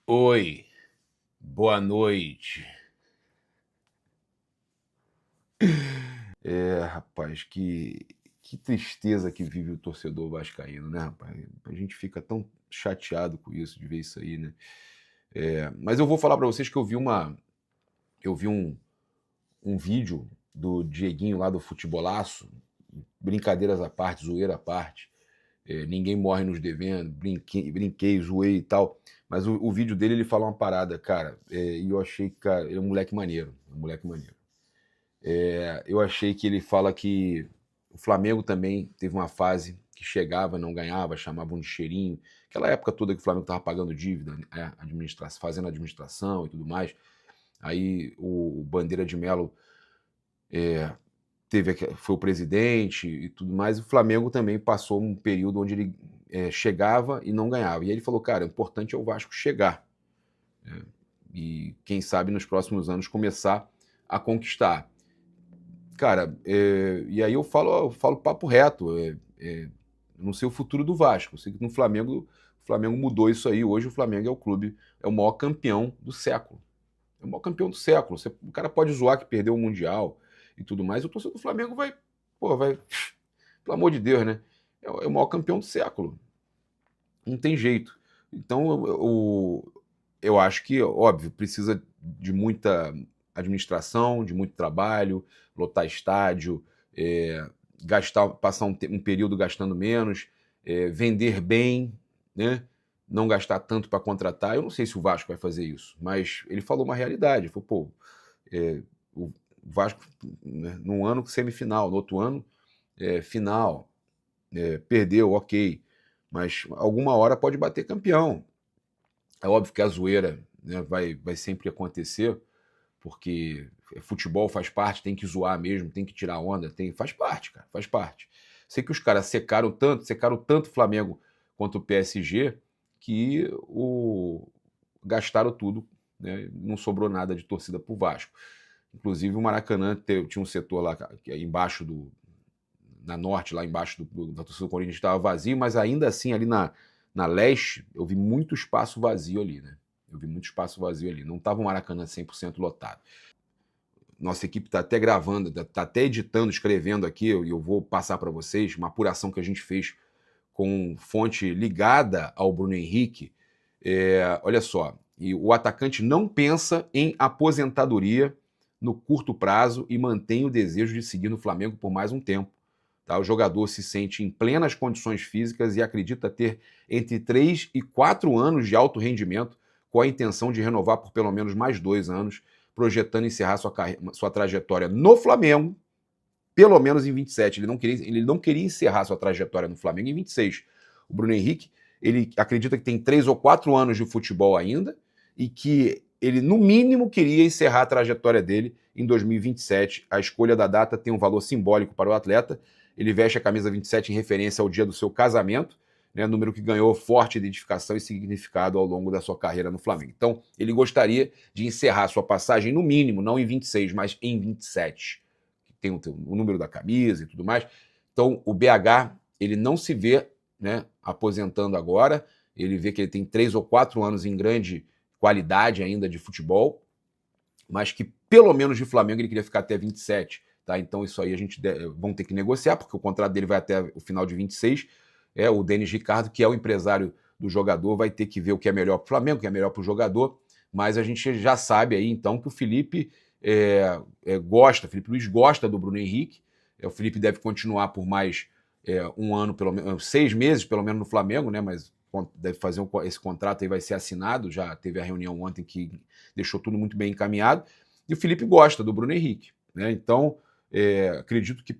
Oi, boa noite. Rapaz, que tristeza que vive o torcedor vascaíno, né, rapaz? A gente fica tão chateado com isso, de ver isso aí, né? Mas eu vou falar pra vocês que eu vi um vídeo do Dieguinho lá do Futebolaço, brincadeiras à parte, zoeira à parte. Ninguém morre nos devendo, brinquei, zoei e tal. Mas o vídeo dele, ele fala uma parada, cara, e eu achei que, cara, ele é um moleque maneiro, um moleque maneiro. Eu achei que ele fala que o Flamengo também teve uma fase que chegava, não ganhava, chamavam de cheirinho. Aquela época toda que o Flamengo estava pagando dívida, né, fazendo administração e tudo mais. Aí o Bandeira de Melo foi o presidente e tudo mais. E o Flamengo também passou um período onde ele chegava e não ganhava. E aí ele falou, cara, o importante é o Vasco chegar. E quem sabe nos próximos anos começar a conquistar. Cara, e aí eu falo papo reto. Não sei o futuro do Vasco. Eu sei que no Flamengo, o Flamengo mudou isso aí. Hoje o Flamengo é o clube, é o maior campeão do século. É o maior campeão do século. O cara pode zoar que perdeu o Mundial e tudo mais. O torcedor do Flamengo vai, pelo amor de Deus, né? É o maior campeão do século. Não tem jeito. Então, eu acho que, óbvio, precisa de muita administração, de muito trabalho, lotar estádio, passar um período gastando menos, vender bem, né? Não gastar tanto para contratar. Eu não sei se o Vasco vai fazer isso, mas ele falou uma realidade. Ele falou, pô, o Vasco, né, num ano semifinal, no outro ano final, perdeu, ok, mas alguma hora pode bater campeão. É óbvio que a zoeira, né, vai sempre acontecer, porque futebol faz parte, tem que zoar mesmo, tem que tirar onda, faz parte, cara, faz parte. Sei que os caras secaram tanto o Flamengo quanto o PSG, que gastaram tudo, né, não sobrou nada de torcida pro Vasco. Inclusive o Maracanã tinha um setor lá que é embaixo na norte, lá embaixo da torcida do Corinthians, estava vazio, mas ainda assim ali na leste eu vi muito espaço vazio ali, né? Eu vi muito espaço vazio ali. Não estava o Maracanã 100% lotado. Nossa equipe está até gravando, está até editando, escrevendo aqui, e eu vou passar para vocês uma apuração que a gente fez com fonte ligada ao Bruno Henrique. Olha só, e o atacante não pensa em aposentadoria no curto prazo e mantém o desejo de seguir no Flamengo por mais um tempo. Tá? O jogador se sente em plenas condições físicas e acredita ter entre 3 e 4 anos de alto rendimento, com a intenção de renovar por pelo menos mais 2 anos, projetando encerrar sua trajetória no Flamengo, pelo menos em 27. Ele não queria encerrar sua trajetória no Flamengo em 26. O Bruno Henrique, ele acredita que tem 3 ou 4 anos de futebol ainda e que ele, no mínimo, queria encerrar a trajetória dele em 2027. A escolha da data tem um valor simbólico para o atleta. Ele veste a camisa 27 em referência ao dia do seu casamento, né, número que ganhou forte identificação e significado ao longo da sua carreira no Flamengo. Então, ele gostaria de encerrar sua passagem, no mínimo, não em 26, mas em 27. Tem o número da camisa e tudo mais. Então, o BH, ele não se vê, né, aposentando agora. Ele vê que ele tem 3 ou 4 anos em grande qualidade ainda de futebol, mas que pelo menos de Flamengo ele queria ficar até 27. Tá? Então isso aí vamos ter que negociar, porque o contrato dele vai até o final de 26. O Denis Ricardo, que é o empresário do jogador, vai ter que ver o que é melhor para o Flamengo, o que é melhor para o jogador, mas a gente já sabe aí então que o Felipe Felipe Luiz gosta do Bruno Henrique. O Felipe deve continuar por mais um ano, pelo menos 6 meses, pelo menos no Flamengo, né? Mas deve fazer esse contrato aí, vai ser assinado. Já teve a reunião ontem que deixou tudo muito bem encaminhado. E o Felipe gosta do Bruno Henrique, né? Então, acredito que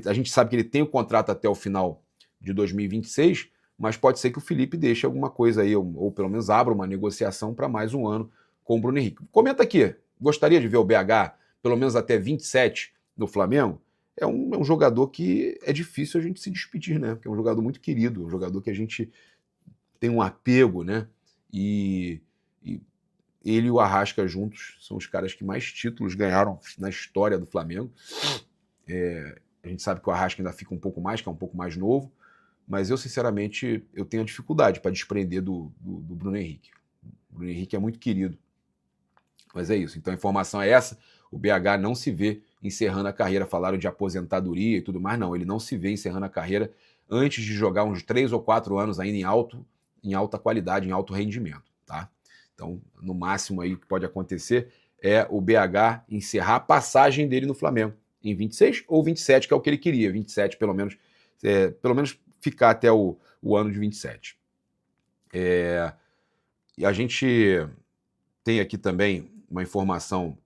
a gente sabe que ele tem o contrato até o final de 2026, mas pode ser que o Felipe deixe alguma coisa aí, ou pelo menos abra uma negociação para mais um ano com o Bruno Henrique. Comenta aqui, gostaria de ver o BH pelo menos até 27 no Flamengo? É um jogador que é difícil a gente se despedir, né? Porque é um jogador muito querido, um jogador que a gente tem um apego, né? E ele e o Arrasca juntos são os caras que mais títulos ganharam na história do Flamengo. A gente sabe que o Arrasca ainda fica um pouco mais, que é um pouco mais novo, mas eu, sinceramente, eu tenho dificuldade para desprender do Bruno Henrique. Bruno Henrique é muito querido. Mas é isso. Então a informação é essa. O BH não se vê encerrando a carreira. Falaram de aposentadoria e tudo mais. Não, ele não se vê encerrando a carreira antes de jogar uns 3 ou 4 anos ainda em alta qualidade, em alto rendimento, tá? Então, no máximo aí que pode acontecer é o BH encerrar a passagem dele no Flamengo em 26 ou 27, que é o que ele queria. 27, pelo menos ficar até o ano de 27. E a gente tem aqui também uma informação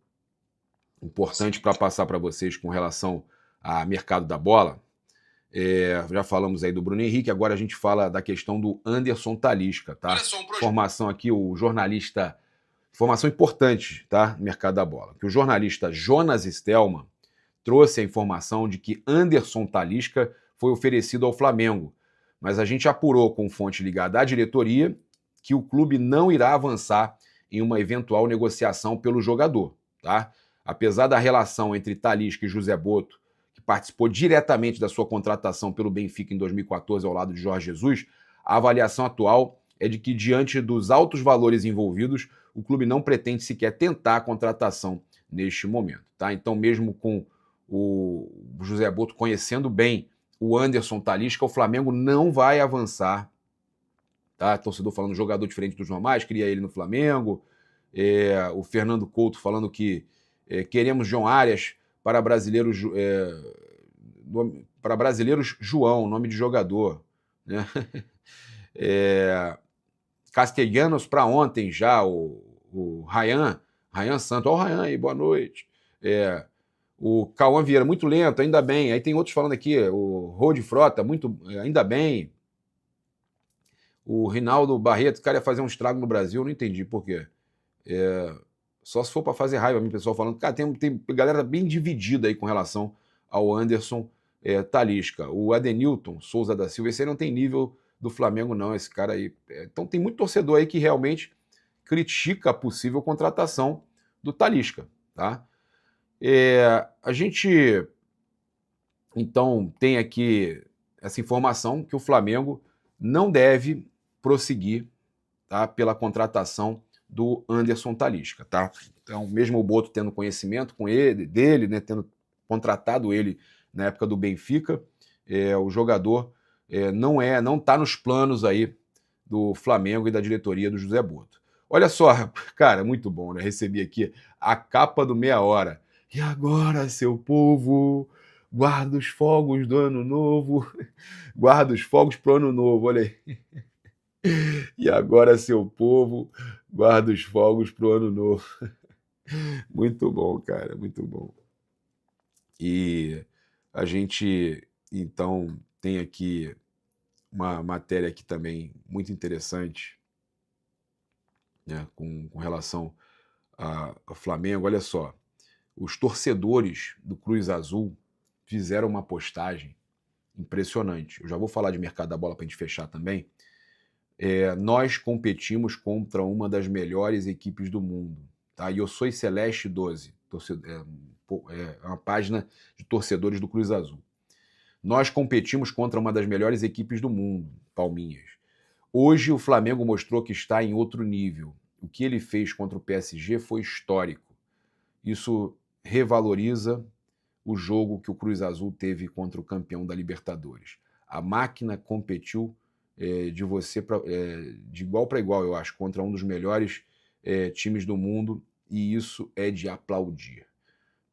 importante para passar para vocês com relação ao mercado da bola. Já falamos aí do Bruno Henrique, agora a gente fala da questão do Anderson Talisca, tá? Informação aqui, o jornalista... Informação importante, tá? No mercado da bola. Que o jornalista Jonas Stelman trouxe a informação de que Anderson Talisca foi oferecido ao Flamengo, mas a gente apurou com fonte ligada à diretoria que o clube não irá avançar em uma eventual negociação pelo jogador, tá? Apesar da relação entre Talisca e José Boto, que participou diretamente da sua contratação pelo Benfica em 2014 ao lado de Jorge Jesus, a avaliação atual é de que, diante dos altos valores envolvidos, o clube não pretende sequer tentar a contratação neste momento, tá? Então, mesmo com o José Boto conhecendo bem o Anderson Talisca, o Flamengo não vai avançar, tá? Torcedor falando jogador diferente dos normais, queria ele no Flamengo. O Fernando Couto falando que queremos João Arias para brasileiros, João, nome de jogador, né? Castellanos para ontem já, o Ryan Santos, ó o Ryan aí, boa noite. O Cauã Vieira, muito lento, ainda bem. Aí tem outros falando aqui, o Rod Frota, ainda bem. O Rinaldo Barreto, o cara ia fazer um estrago no Brasil, eu não entendi por quê. Só se for para fazer raiva, o pessoal falando. Cara, tem galera bem dividida aí com relação ao Anderson Talisca. O Adenilton Souza da Silva, esse aí não tem nível do Flamengo, não, esse cara aí. Então tem muito torcedor aí que realmente critica a possível contratação do Talisca, tá? A gente, então, tem aqui essa informação que o Flamengo não deve prosseguir, tá, pela contratação do Anderson Talisca, tá? Então, mesmo o Boto tendo conhecimento dele, né, tendo contratado ele na época do Benfica, o jogador não está nos planos aí do Flamengo e da diretoria do José Boto. Olha só, cara, muito bom, né? Recebi aqui a capa do Meia Hora. E agora, seu povo, guarda os fogos do ano novo, guarda os fogos pro ano novo, olha aí. E agora, seu povo, guarda os fogos pro ano novo. Muito bom, cara, muito bom. E a gente, então, tem aqui uma matéria aqui também muito interessante, né, com relação ao Flamengo. Olha só, os torcedores do Cruz Azul fizeram uma postagem impressionante. Eu já vou falar de mercado da bola para a gente fechar também. Nós competimos contra uma das melhores equipes do mundo, tá? E eu sou Celeste 12, é uma página de torcedores do Cruz Azul. Nós competimos contra uma das melhores equipes do mundo, Palminhas. Hoje o Flamengo mostrou que está em outro nível. O que ele fez contra o PSG foi histórico. Isso revaloriza o jogo que o Cruz Azul teve contra o campeão da Libertadores. A máquina competiu de igual para igual, eu acho, contra um dos melhores times do mundo, e isso é de aplaudir.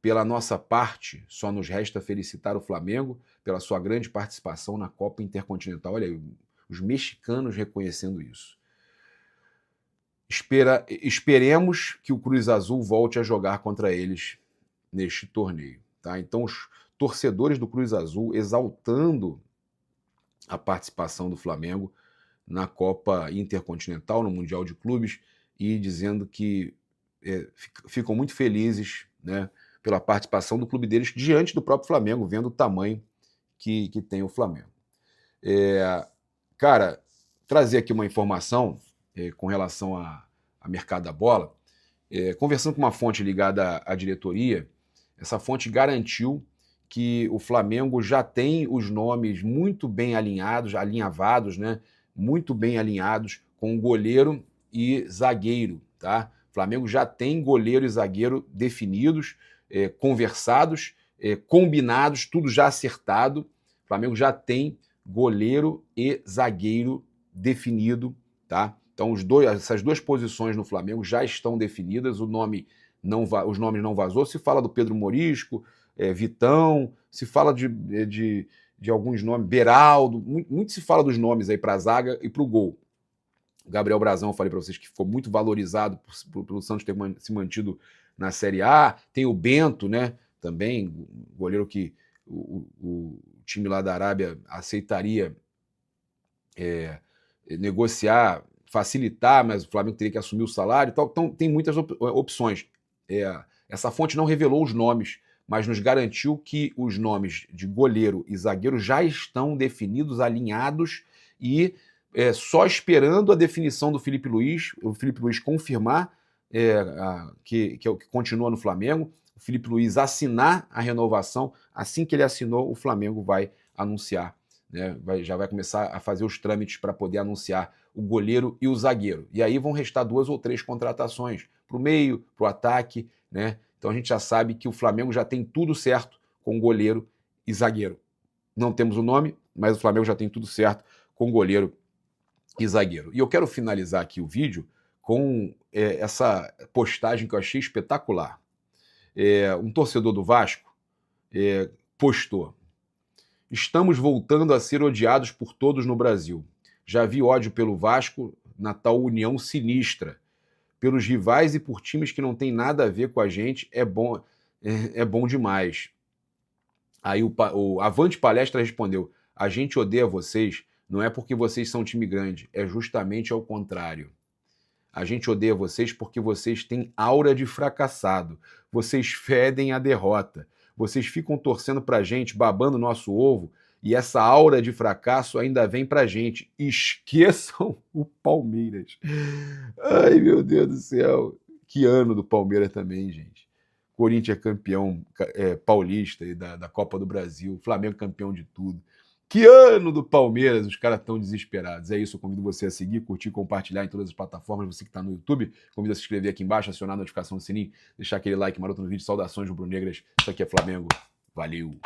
Pela nossa parte, só nos resta felicitar o Flamengo pela sua grande participação na Copa Intercontinental. Olha aí, os mexicanos reconhecendo isso. Esperemos que o Cruz Azul volte a jogar contra eles neste torneio, tá? Então, os torcedores do Cruz Azul exaltando a participação do Flamengo na Copa Intercontinental, no Mundial de Clubes, e dizendo que ficam muito felizes, né, pela participação do clube deles diante do próprio Flamengo, vendo o tamanho que tem o Flamengo. Cara, trazer aqui uma informação com relação a mercado da bola. Conversando com uma fonte ligada à diretoria, essa fonte garantiu que o Flamengo já tem os nomes muito bem alinhavados, né? Muito bem alinhados com o goleiro e zagueiro, tá? O Flamengo já tem goleiro e zagueiro definidos, conversados, combinados, tudo já acertado. O Flamengo já tem goleiro e zagueiro definido, tá? Então essas duas posições no Flamengo já estão definidas, os nomes não vazou. Se fala do Pedro Morisco, Vitão, se fala de alguns nomes, Beraldo, muito se fala dos nomes aí para a zaga e para o gol. O Gabriel Brazão, eu falei para vocês que ficou muito valorizado pelo Santos ter se mantido na Série A. Tem o Bento, né? Também, goleiro que o time lá da Arábia aceitaria negociar, facilitar, mas o Flamengo teria que assumir o salário e tal. Então tem muitas opções. Essa fonte não revelou os nomes, mas nos garantiu que os nomes de goleiro e zagueiro já estão definidos, alinhados e só esperando a definição do Felipe Luiz, o Felipe Luiz confirmar que continua no Flamengo, o Felipe Luiz assinar a renovação. Assim que ele assinou, o Flamengo vai anunciar, né? Já vai começar a fazer os trâmites para poder anunciar o goleiro e o zagueiro. E aí vão restar 2 ou 3 contratações para o meio, para o ataque, né? Então a gente já sabe que o Flamengo já tem tudo certo com goleiro e zagueiro. Não temos o nome, mas o Flamengo já tem tudo certo com goleiro e zagueiro. E eu quero finalizar aqui o vídeo com essa postagem que eu achei espetacular. Um torcedor do Vasco postou: "Estamos voltando a ser odiados por todos no Brasil. Já vi ódio pelo Vasco na tal união sinistra. Pelos rivais e por times que não tem nada a ver com a gente, é bom demais." Aí o Avante Palestra respondeu: "A gente odeia vocês, não é porque vocês são time grande, é justamente ao contrário. A gente odeia vocês porque vocês têm aura de fracassado, vocês fedem a derrota, vocês ficam torcendo pra gente, babando nosso ovo, e essa aura de fracasso ainda vem pra gente. Esqueçam o Palmeiras." Ai, meu Deus do céu. Que ano do Palmeiras também, gente. Corinthians é campeão paulista e da Copa do Brasil, Flamengo campeão de tudo. Que ano do Palmeiras, os caras estão desesperados. É isso, eu convido você a seguir, curtir, compartilhar em todas as plataformas. Você que está no YouTube, convido a se inscrever aqui embaixo, acionar a notificação do sininho, deixar aquele like maroto no vídeo. Saudações rubro-negras. Isso aqui é Flamengo. Valeu!